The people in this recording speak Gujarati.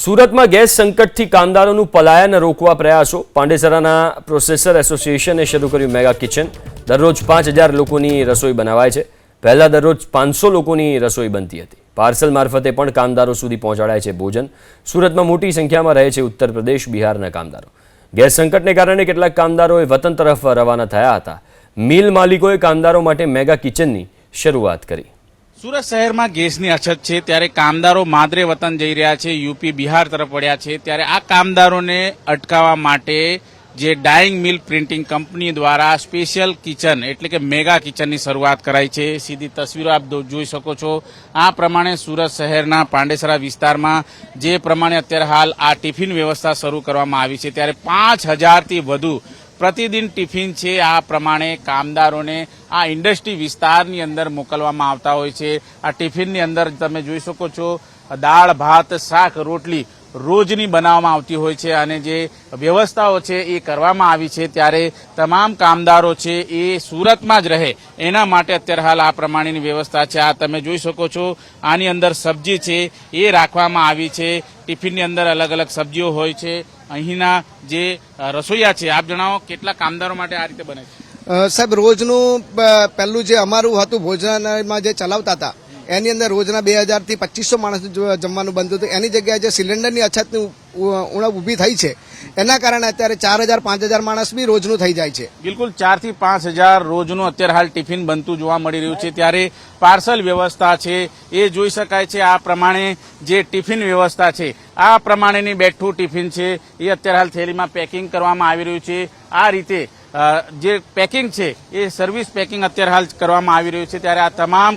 સુરતમાં ગેસ સંકટથી કામદારોનું પલાયન રોકવા પ્રયાસો પાંડેસરાના પ્રોસેસર એસોસિએશને શરૂ કર્યું મેગા કિચન દરરોજ 5000 લોકોની રસોઈ બનાવાય છે પહેલા દરરોજ 500 લોકોની રસોઈ બનતી હતી પાર્સલ મારફતે પણ કામદારો સુધી પહોંચાડાય છે ભોજન સુરતમાં મોટી સંખ્યામાં રહે છે ઉત્તર પ્રદેશ બિહારના કામદારો ગેસ સંકટને કારણે કેટલાક કામદારોએ વતન તરફ રવાના થયા હતા મિલ માલિકોએ કામદારો માટે મેગા કિચનની શરૂઆત કરી સુરત શહેરમાં ગેસની અછત છે ત્યારે કામદારો માદરે વતન જઈ રહ્યા છે યુપી બિહાર તરફ વળ્યા છે ત્યારે આ કામદારોને અટકાવવા માટે જે ડાઇંગ મિલ પ્રિન્ટિંગ કંપની દ્વારા સ્પેશિયલ કિચન એટલે કે મેગા કિચનની શરૂઆત કરાઈ છે સીધી તસવીરો આપ જોઈ શકો છો આ પ્રમાણે સુરત શહેરના પાંડેસરા વિસ્તારમાં જે પ્રમાણે અત્યારે હાલ આ ટિફિન વ્યવસ્થા શરૂ કરવામાં આવી છે ત્યારે 5000થી વધુ પ્રતિદિન ટિફિન છે આ પ્રમાણે કામદારોને આ ઇન્ડસ્ટ્રી વિસ્તારની અંદર મોકલવામાં આવતા હોય છે આ ટિફિનની અંદર તમે જોઈ શકો છો દાળ ભાત શાક રોટલી રોજની બનાવવામાં આવતી હોય છે અને જે વ્યવસ્થાઓ છે એ કરવામાં આવી છે ત્યારે તમામ કામદારો છે એ સુરતમાં જ રહે એના માટે અત્યારે હાલ આ પ્રમાણેની વ્યવસ્થા છે આ તમે જોઈ શકો છો આની અંદર સબ્જી છે એ રાખવામાં આવી છે ટિફિનની અંદર અલગ અલગ સબ્જીઓ હોય છે અહીંના જે રસોઈયા છે આપ જણાવો કેટલા કામદારો માટે આ રીતે બને છે સાહેબ રોજનું પહેલું જે અમારું હતું ભોજનાલયમાં જે ચલાવતા હતા એની અંદર રોજના 2000 થી 2500 માણસ જમવાનું બનતું હતું એની જગ્યાએ જે સિલિન્ડરની અછતની ઉણપ ઊભી થઈ છે એના કારણે અત્યારે 4000 5000 માણસ બી રોજનું થઈ જાય છે બિલકુલ 4 થી 5000 રોજનું અત્યારે હાલ ટિફિન બનતું જોવા મળી રહ્યું છે ત્યારે પાર્સલ વ્યવસ્થા છે એ જોઈ શકાય છે આ પ્રમાણે જે ટિફિન વ્યવસ્થા છે આ પ્રમાણેની બેઠું ટિફિન છે એ અત્યારે હાલ થેલીમાં પેકિંગ કરવામાં આવી રહ્યું છે આ રીતે જે પેકિંગ છે એ સર્વિસ પેકિંગ અત્યારે હાલ કરવામાં આવી રહ્યું છે ત્યારે આ તમામ